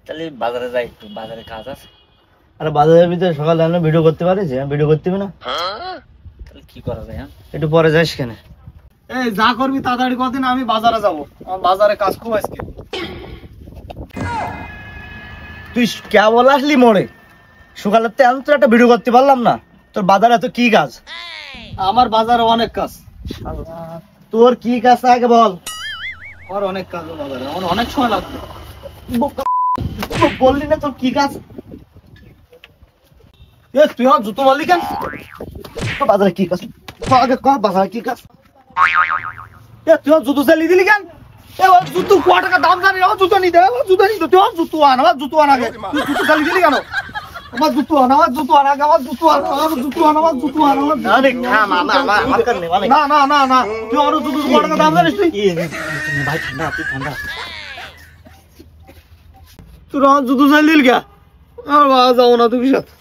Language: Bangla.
তাহলে বাজারে যাই, একটু বাজারে কাজ আছে। আরে বাজারের ভিতরে সকালে আমরা ভিডিও করতে পারিস? ভিডিও করতে হবে না? তাহলে কি করা যায়? একটু পরে যাস কেন? এই যা করবি তাড়াতাড়ি কর দিন, আমি বাজারে যাবো, আমার বাজারে কাজ খুব আজকে। তুই কে বলে আসলি মোড়ে? সকালে তো আমি তো একটা ভিডিও করতে পারলাম না। তোর বাজারে তো কি কাজ? আমার বাজারে অনেক কাজ। তোর কি কাজ আগে বল। আমার অনেক কাজ বাজারে, আমার অনেক সময় লাগবে। বললি না তোর কি কাজ? তুই আমার জুতো মারলি কেন? বাজারে কি কাজ আগে কর, বাজারে কি কাজ? তুই আমার জুতো চালিয়ে দিলি কেন? জুতো ক টাকা দাম জানি, আমার জুতো নিতে, আমার জুতো নিতে, তুই আমার জুতো আন, আমার জুতো আন আগে। তুই জুতো চালিয়ে দিলি কেন? আমার জুতো আন, আমার জুতো আন আগে, আমার জুতো আন, আমার জুতো আন, আমার জুতো আন, আমার না না না না, তুই আমার জুতো ক টাকা দাম জানিস? তুই ভাই ঠান্ডা, তুই ঠান্ডা। তুই আমার জুতো চালিয়ে দিলি কে? আমার বাবা যাবো না তুমি সাথে।